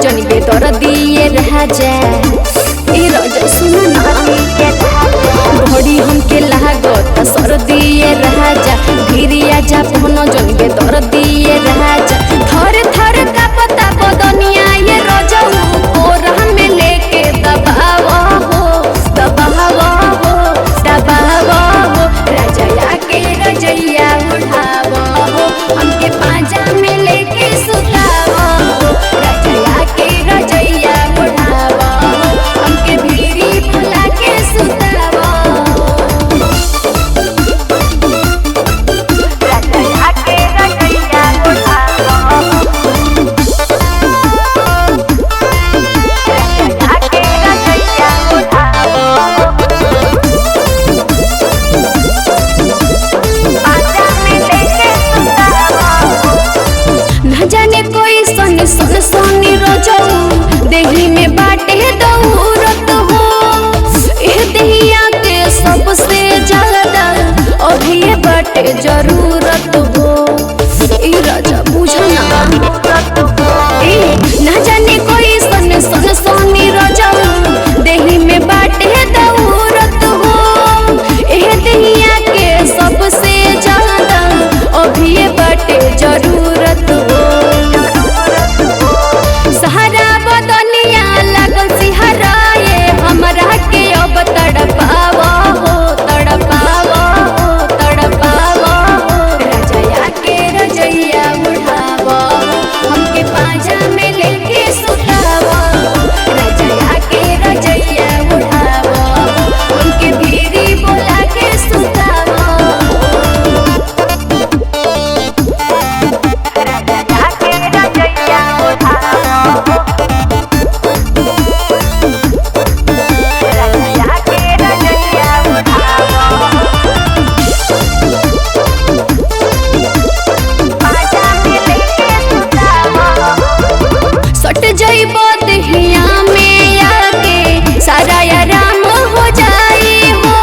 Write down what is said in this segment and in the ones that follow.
जन बेदर दिए राजा ए राजा सुना घड़ी हमके लागत सर दिए राजा भिरिया जा फोन जन बेदर दिए राजा थर थर का पता बदनिया ये रजऊ कोरा में लेके दबावा हो दबावा हो दबावा हो रजया के रजैया उठावा हो हमके पांजा में लेके सुतावा हो रजया के रजैया उठावा हो हमके भीरी बुला के सुतावा रजया के रजैया उठावा रजया के रजैया उठावा पांजा में लेके सुतावा न जाने कोई सन सन सोनी रोजऊ देही में बाटे दौरत हो एह देहिया के सबसे ज्यादा अभी ये बाटे जरूरत हो ए राजा बुझना न जाने कोई सन सन सोनी रोजऊ देही में बाटे दौरत हो एह देहिया के सबसे ज्यादा अभी ये बाटे जरूरत हो सहारा बदनिया लागल सिहराए हमरा के अब तड़पावा हो तड़पावा हो तड़पावा हो रजया के रजैया उठावा हमके पांजा में लेके सुतावा रजया के रजैया उठावा हमके भीरी बोला के सुतावा रजया के रजैया उठावा रजया के रजैया उठावा पांजा में लेके सुतावा सट जइबो देहिया में आके सारा आराम हो जाई हो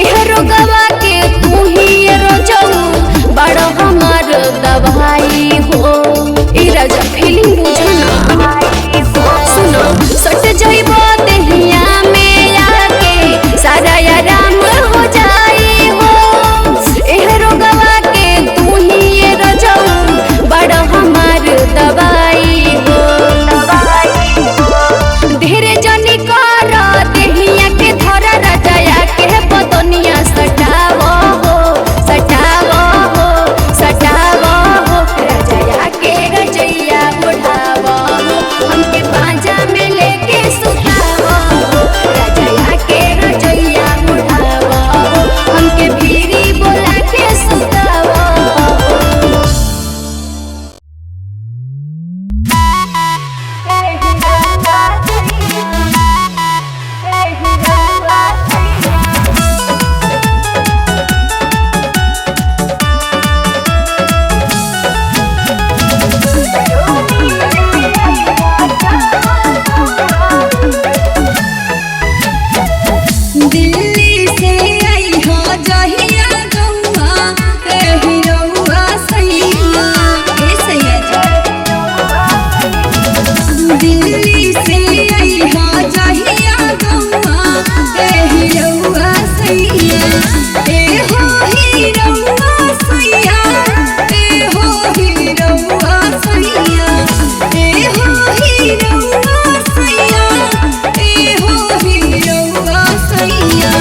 एह रोगवा के तू ही रोजऊ बड़ हमर दवाई हो ए राजा फीलिंग बुझना सुनो सट जइबो देहिया में आके सारा आराम हो जाई हो एह रोगवा के तू ही रोजऊ बड़ हमर दवाई हो धीरे जनी कर देहिया के धर रजया के बदनिया सटावा हो सटावा हो सटावा हो रजया के रजैया उठावा हो हमके पांजा में लेके सुतावा हो रजया के रजैया उठावा हो हमके भीरी बोला के सुतावा दिल्ली से आई हो जहिया गौआ एही रउआ सैया ए सैया दिल्ली से आई हो जहिया गौआ एही रउआ सैया ए हो ही रउआ सैया ए हो ही रउआ सैया ए हो ही रउआ सैया ए हो ही रउआ सैया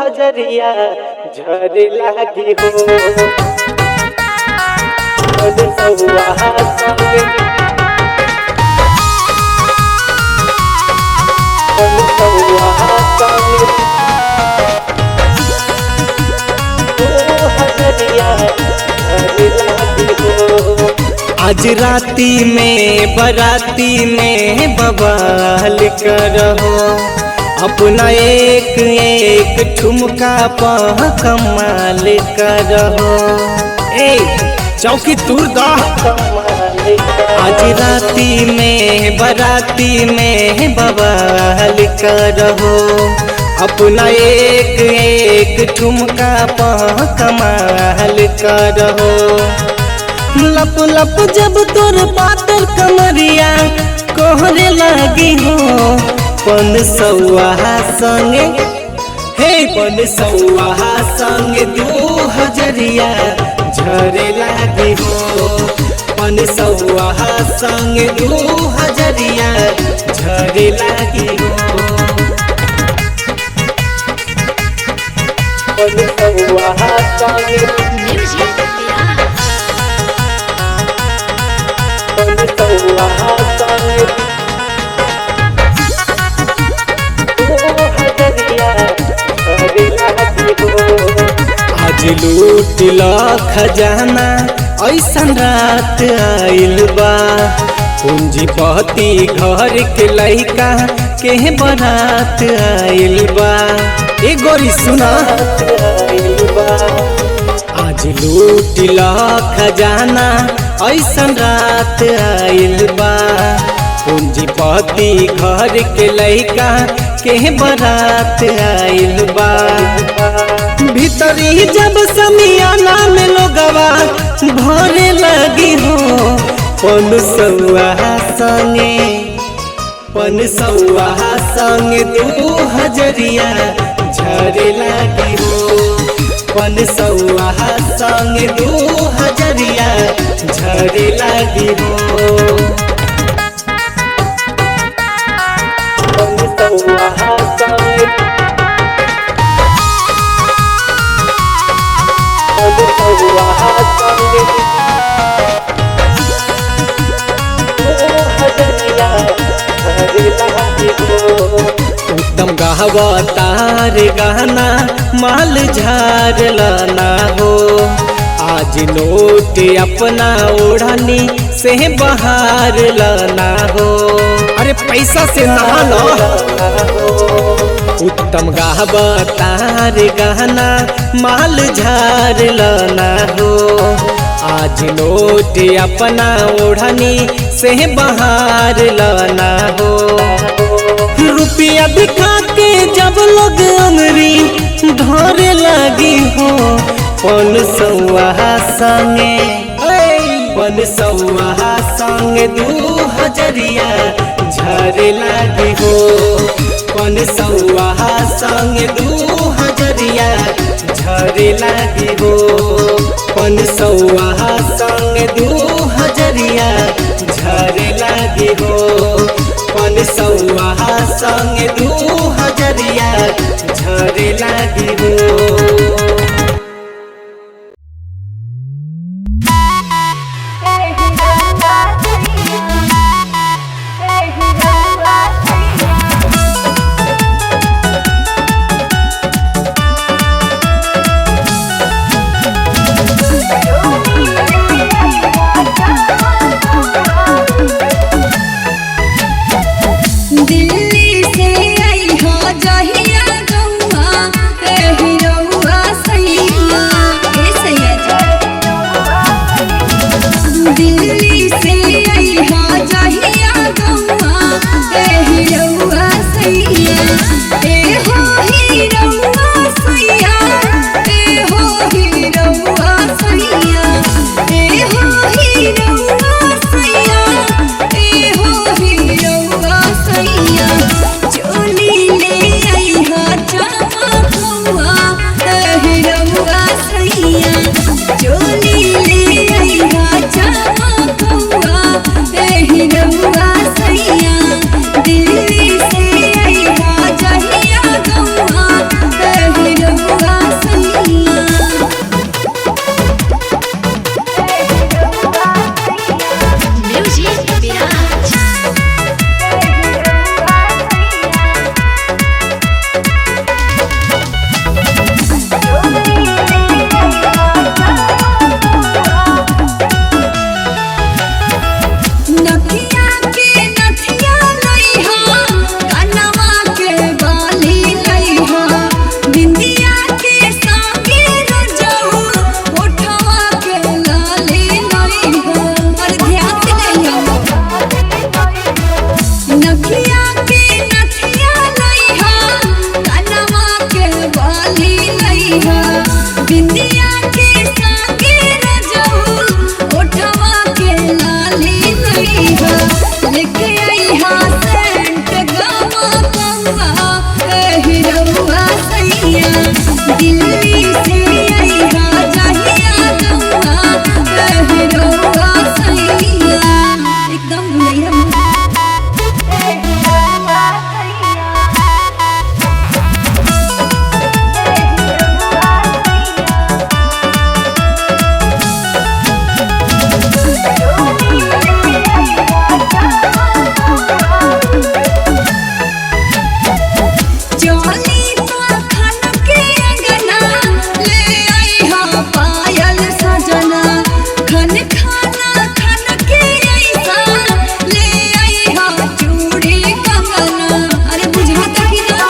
हजरिया झरे लागी हो पन सौआ संगे पन सौआ संगे हजरिया झरे लागी हो। आज राती में बराती में बवाल करहो अपना एक एक ठुमका पह कमाल करहो ए चौकी तूर दा आज राती में बराती में बवाल करहो अपना एक एक ठुमका पह कमाल करहो लप लप जब तोर पातर कमरिया कोहरे लागी हो पन सौआ संगे हे पन सौआ संगे दू हजरिया झरे लागी हो पन सौआ संगे दू हजरिया झरे लागी हो पन सौआ संगे आज लूट ला खजाना ऐसन रात आइल बा पूंजीपति घर के लइका के बारात आइल बा ए गोरी सुना आज लूट ला खजाना ऐसन रात आइल बा पूंजीपति घर के लइका के बारात आइल बा भीतरी जब समियाना में लोगवा भरे लगी हो पन सौआ संगे दू हजरिया झरे लगी हो पन सौआ संगे दू हजरिया झरे लगी हो पन सौआ संगे उत्तम गावतार गाना माल झार लाना हो आज नोट अपना ओढ़नी से बाहर लाना हो अरे पैसा से नहा लो उत्तम गावतार गाना माल झार लाना हो आज नोट अपना ओढ़नी से बाहर लाना हो रुपया दिखा के जब लोग अंगरी धरे लगी हो पन सौआ संगे दू हजरिया झरे लगी हो पन सौआ संगे दू हजरिया झरे लगी हो पन सौआ संगे दू हजरिया झरे लगी हो पन सौआ संगे दू हजरिया झरे लगी हो दिल्ली से आई हो जहिया गौआ रउआ सैया ए सैया दिल्ली से आई हो जहिया गौआ रउआ सैया ए हो ही रउआ सैया ए हो ही रउआ सैया ए हो ही रउआ सैया ए हो ही रउआ सैया चोली ले आई हो चमकौआ रउआ सैया चोली ले आई हो चमकौआ रउआ सैया दिल्ली बिंदिया के नथिया लइहा कनमा के बाली लइहा बिंदिया के संगे रजऊ ओठवा के लाली लइहा लेके आइहा सेंट गवा गवा हिरौआ सैया दिल्ली से आइहा जहिया गवा हिरौआ सैया एकदम भुलैया चोली पाखन के अंगना ले आइहा पायल सजना खन खाना खन के ऐसा ले आइहा चूड़ी कंगना अरे बुझाता कि ना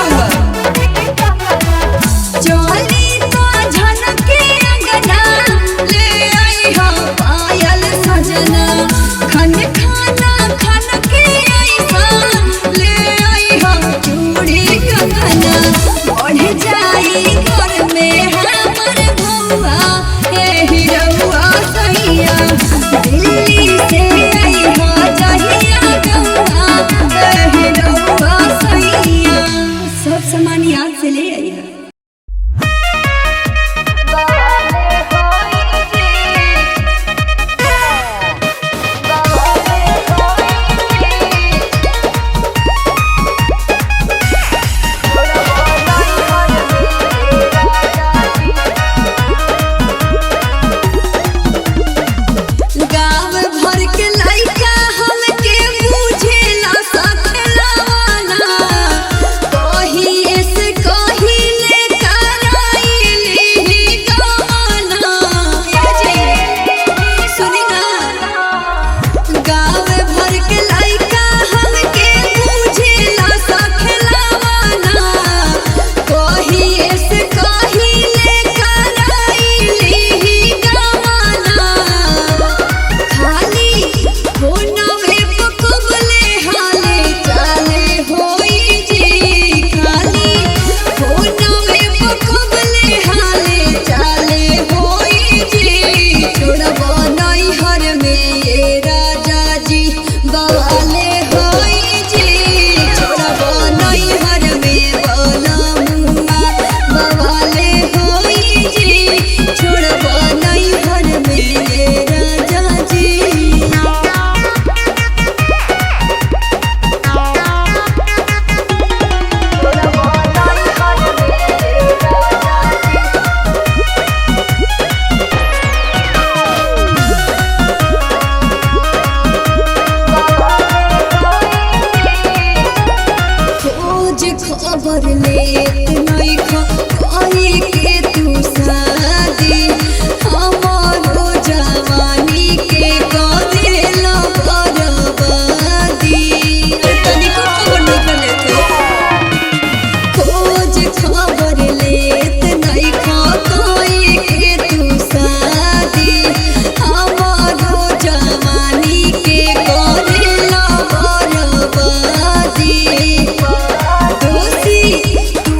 चोली पाखन के अंगना ले आइहा पायल सजना खन खाना खन के ऐसा ले आइहा चूड़ी कंगना बढ़ जाई घर में हमर भौआ हिरौआ सैया दिल्ली से आइहा जहिया गवा हिरौआ सैया सब सामान याद से ले आइहा गाँव भर के लइका हमके बुझेला सखलवाना कहिए से कहिले कराइली गाना सुनी ना गाँव भर के लइका हमके बुझेला सखलवाना कहिए से कहिले कराइली गाना खाली होनवे पकबले हाले चाले होई जी खाली होनवे पकबले हाले चाले होई जी छोड़बो नहीं हर में ये राजा जी बवाले होई जी छोड़बो नहीं हर में बोला मुआ बवाले होई जी छोड़बो नहीं हर में ये राजा जी खोज खबर लेत नइखा कही के तू शादी हमारो जवानी के करेला बर्बादी तनिको खबर नहीं लेते खोज खबर लेत नइखा कही के तू शादी हमारो जवानी के करेला बर्बादी दोषी तू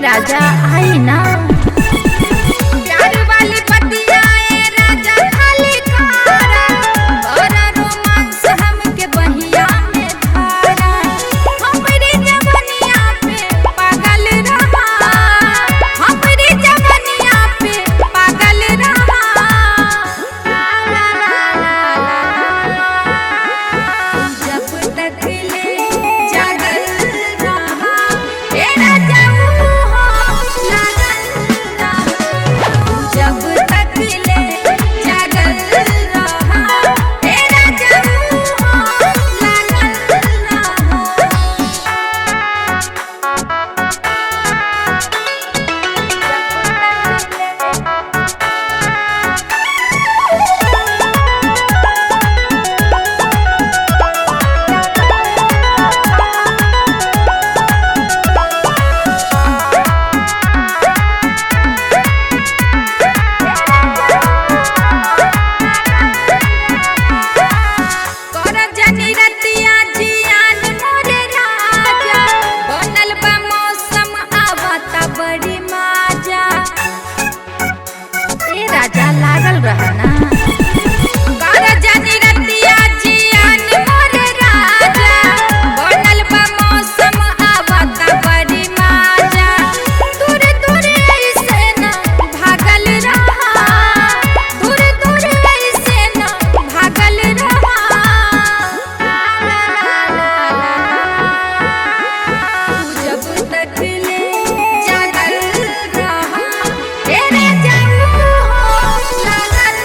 राजा आई ना प्यार वाली पतिया ए राजा खाली खारा और रोमांस हमके बहिया में धारा हमरी जवनिया पे पागल रहा हमरी जवनिया पे पागल रहा ला ला ला जब तक ले जागल रहा ए राजा जब तक ले जागल रहा तेरा जरूर लागल कर जनी रतिया जियान मोरे राजा बनल बा मौसम आवता बड़ी माजा ए राजा लागल रहा ना कर जनी रतिया जियान मोरे राजा बनल बा मौसम आवता बड़ी माजा दूर दूर ऐसे न भागल रहा दूर दूर ऐसे न भागल रहा जब तक ले जागल रहा तेरे जरूर लागल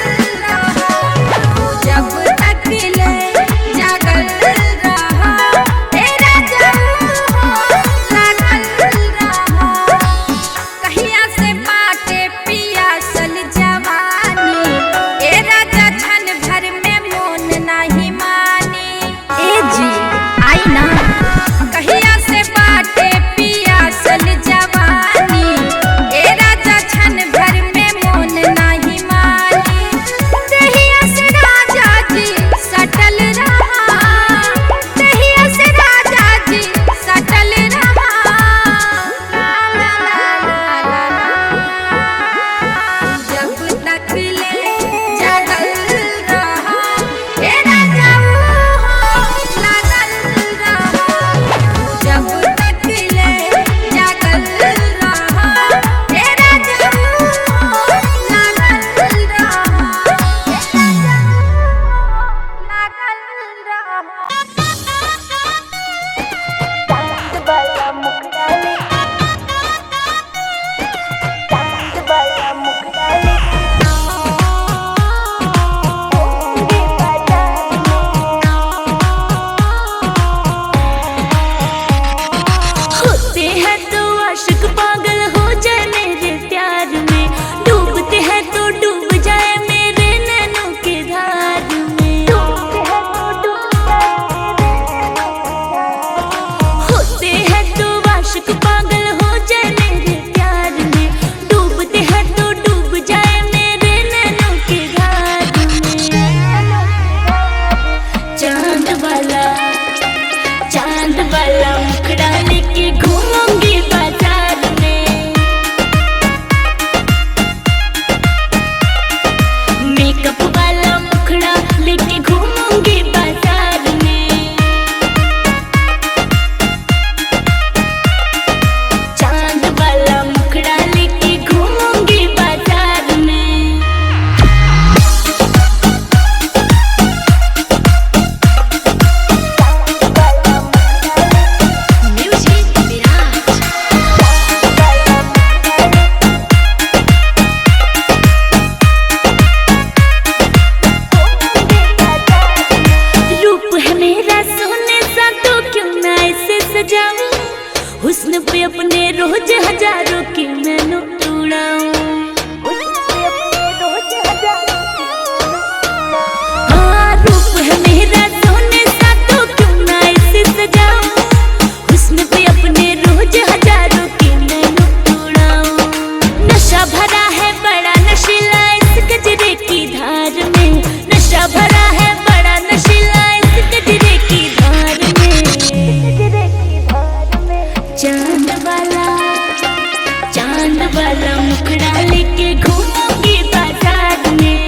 वाला मुखड़ा लेके घूमूंगी बाजार में,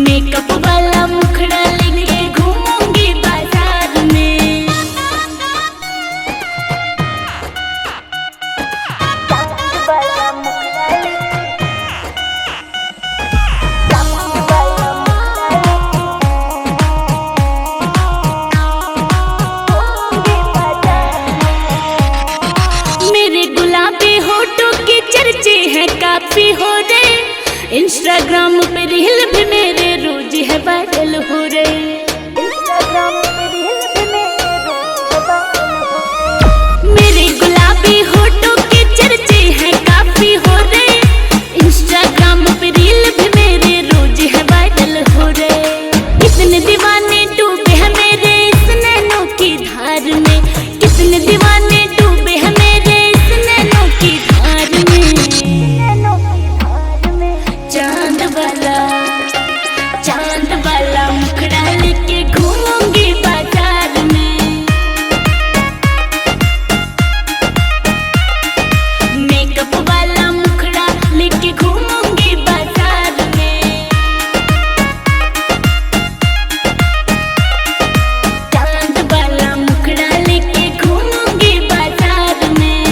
मेकअप वाला मुखड़ा लेके घूमूंगी बाजार में। मेरे गुलाबी होठों के चर्चे हैं काफी हो रहे, इंस्टाग्राम पे रील भी मेरे रोज है वायरल हो रहे। मेरे गुलाबी होठों के चर्चे हैं काफी हो रहे, इंस्टाग्राम पे रील भी मेरे रोज है वायरल हो रहे। कितने दीवाने डूबे हैं मेरे इस नैनों की धार में, कितने दीवाने डूबे हैं मेरे इस नैनों की धार में। चांद वाला मुखड़ा लेके घूमूंगी बाजार में, मेकअप वाला मुखड़ा लेके घूमूंगी बाजार में। चांद वाला मुखड़ा लेके घूमूंगी बाजार में।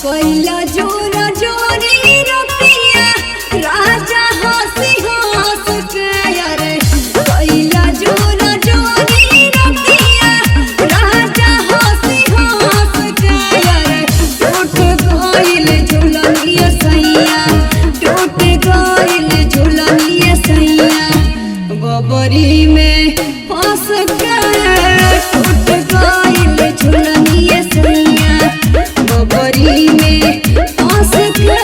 कोइला जोरा जोरी रतिया राजा हंसी हंस के अरे कोइला जोरा जोरी रतिया राजा हंसी हंस के अरे टूट गइल झुलनिया सैया, टूट गइल झुलनिया सैया, बबरी में फंस के टूट गइल झुलनिया सैया, बबरी में फंस के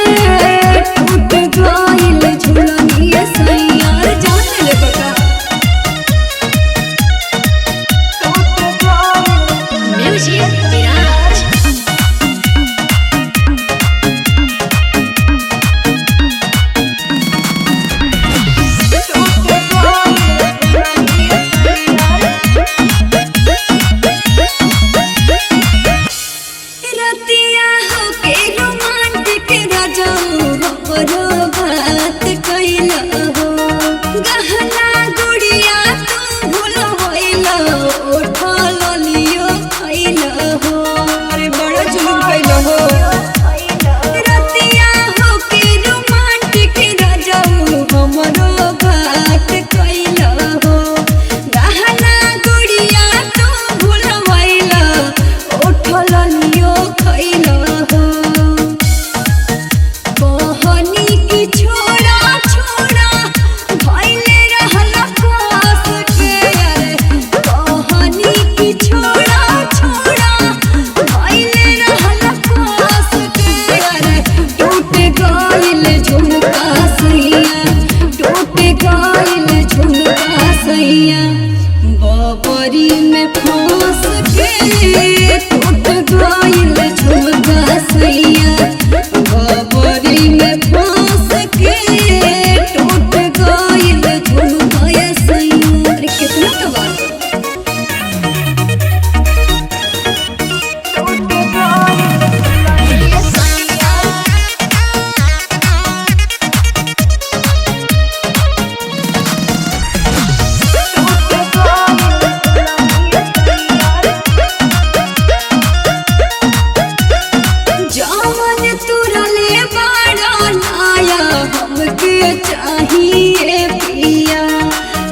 टूट गइल झुलनिया सैया। अरे जान ले बका म्यूजिक विराज। रतिया होके रोमांटिक राजाऊ हमरो बात कइला हो, गहना गुड़िया तू भुलवइला, उठल लियो खइला हो। अरे बड़ा जुलूम कइला हो। रतिया होके रोमांटिक राजाऊ हमरो बात कइला हो, गहना गुड़िया तू भुलवइला, उठल लियो खइला हो। कहनी की छोड़ा छोड़ा भइले रहल पास के अरे कहनी की छोड़ा छोड़ा भइले रहल पास के अरे टूट गइल झुमका सैया, टूट गइल झुमका सैया, बबरी में फंस के टूट गइल झुमका सैया, बबरी में फंस के टूट गइल झुमका सैया। अरे कितना तो बात जवन तुरले बड़ा लाया हमके चाहिए पिया,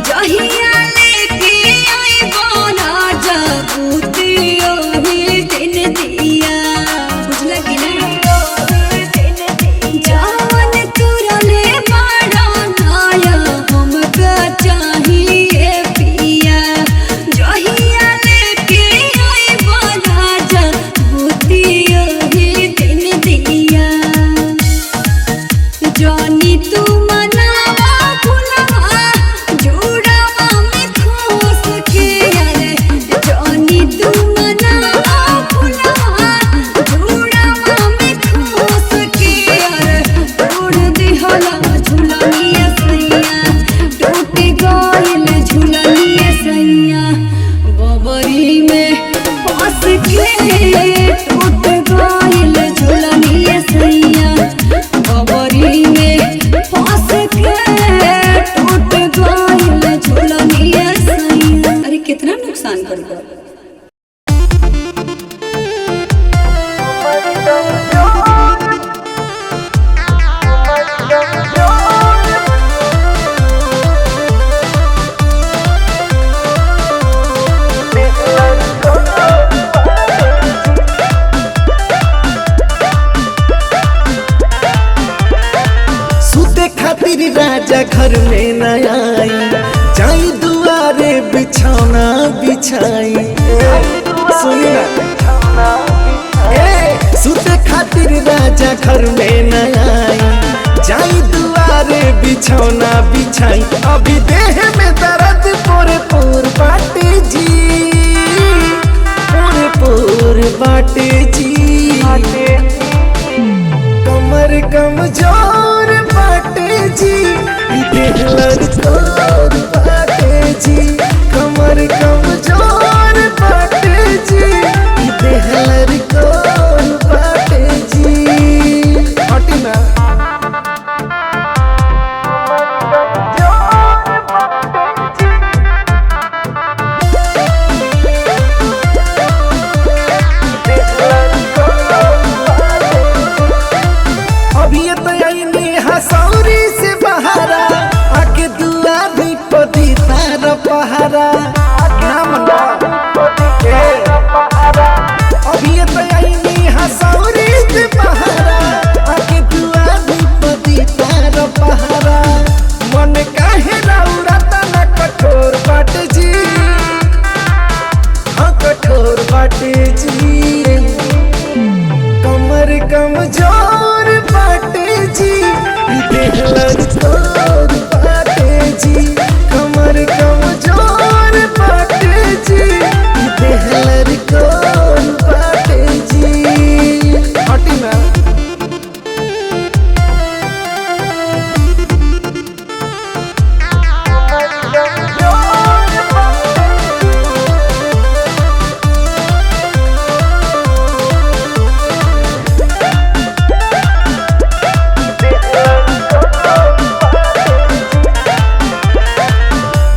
जहिया लेके आई बना जाबूती ओही दिन दिया। बुझला कि ना? जवन तुरले बड़ा लाया हमके चाहिए पिया, जहिया लेके आई बना जाबूती ओही दिन दिया। जॉनी तू मनावा फुलवा जुड़ावा में खोस के अरे जॉनी तू मनावा फुलवा जुड़ावा में खोस के अरे तोड़ दिहला झुलनिया सैया टूट गइल झुलनिया सैया बबरी में फंस के टूट गइल झुलनिया सैया बबरी में फंस के टूट गइल झुलनिया सैया। अरे कितना नुकसान कर गया। सुते खातिर राजा घर में न आई, जाई दुआरे बिछौना बिछाई। सुनी ना, सुते खातिर राजा घर में न आई, जाई दुआरे बिछौना बिछाई। अभी देह में दर्द पोरे पोर बाटे जी, पोरे पोर बाटे जी। कमर कमजोर बाटे जी, देहलर तोर बाटे जी। कमर कमजोर बाटे जी, देहलर तोर बाटे जी। हटी ना अभी ये तो आईनी हसौरी से बहारा, आके दुआ भी पदी तार पहारा। नाम ना अभी ये तो आईनी हसौरी से बहारा, आके दुआ भी पदी तार पहारा। मन काहे रौरता ना कठोर बाटे जी, हाँ कठोर बाटे जी। कमर कमजोर बाटे जी, देहलर तोर बाटे जी। कमर कमजोर बाटे जी, देहलर तोर बाटे जी। हटी ना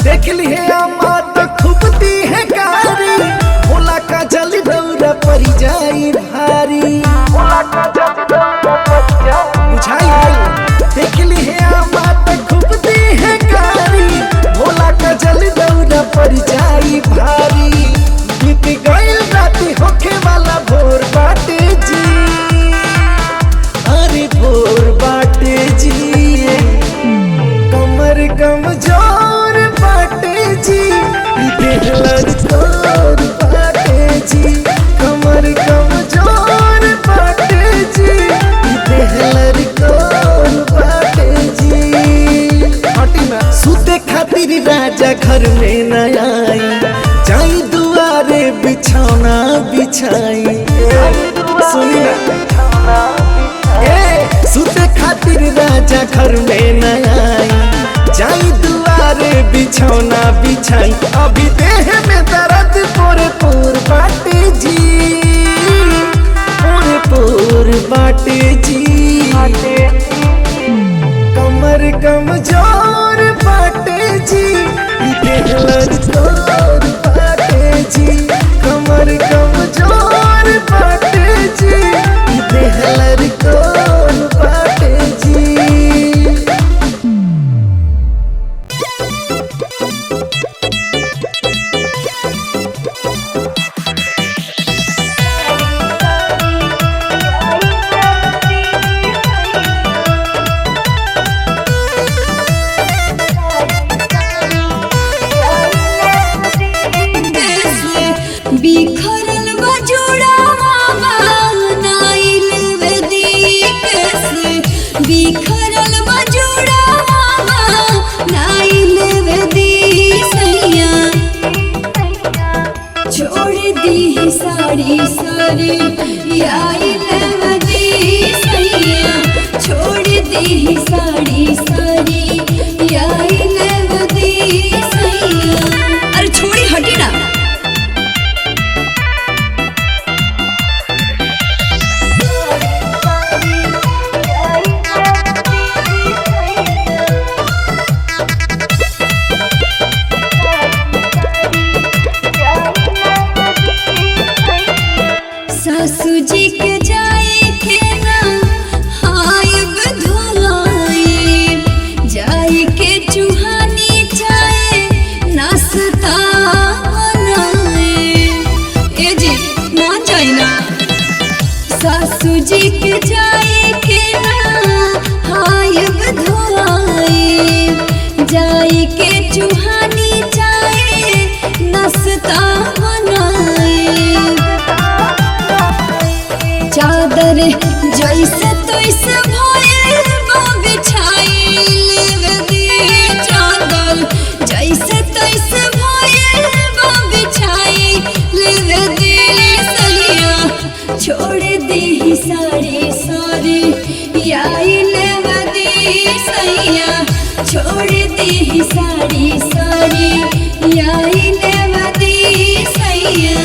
देख लिए अम्मा तो खूब दी है गारी, भोला का जल दौरा परी जाई भारी। बुझाई देख लिए अम्मा तो खूब दी है गारी, भोला का जल दौरा परी जाई भारी। बीत गइल राती होखे वाला भोर बाटे जी, अरे भोर बाटे जी। कमर कमजोर बाटे जी, देहलर तोर बाटे जी। कमर कमजोर बाटे जी, देहलर तोर बाटे जी। हटी ना सुते खातिर राजा घर में न आई, जाई दुआरे बिछौना बिछाई। सुनी ना सुते खातिर राजा घर में न आई, जाई दुआरे बिछौना बिछाई। अभी देह में दर्द पोरे पोर बाटे जी, पोरे पोर बाटे जी। कमर कमजोर बाटे जी, देहलर तोर बाटे जी। कमर कमजोर बाटे जी, देहलर तोर बाटे जी। बिखरल बजूड़ा नाइल दी सैया छोड़ दी साड़ी साड़ी आइल दी सैया छोड़ दी साड़ी साड़ी आइल दी सैया। अरे छोड़ी हटी ना। सासू जी के जाए के ना हायब धुलाई जाए के चूहानी चाहे नाश्ता बनाए। ए जी ना जाए ना। सासू जी के जाए के ना हायब धुलाई जाए के चूहानी चाहे नाश्ता बनाए। चादर जैसे तैसे भइल बा बिछाइल दी चादर जैसे तैसे भइल बा बिछाइल दी सलिया छोड़ दी साड़ी साड़ी आइल दी सैया छोड़ दी साड़ी साड़ी आइल दी सैया।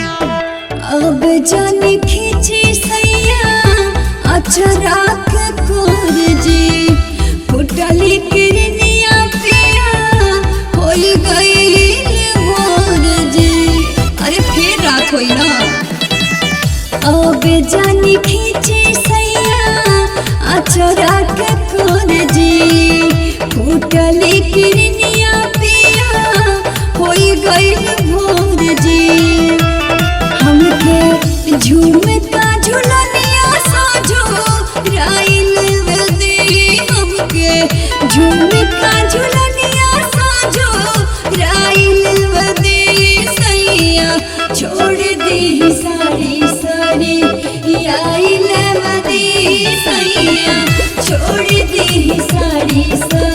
अब जाने खींची सैया अचरा के कोर जी फुटली किरनिया पिया होई गईल भोर जी। अरे फिर रात होई ना। अब जाने खींची सैया अचरा के कोर जी फुटली किरनिया पिया होई गईल भोर जी। हमके झूमता झुलनिया साझो राइल दी हमके झूमता झुलनिया साझो राइल दी सैया छोड़ दी साड़ी साड़ी आइल दी सैया छोड़ दी साड़ी साड़ी।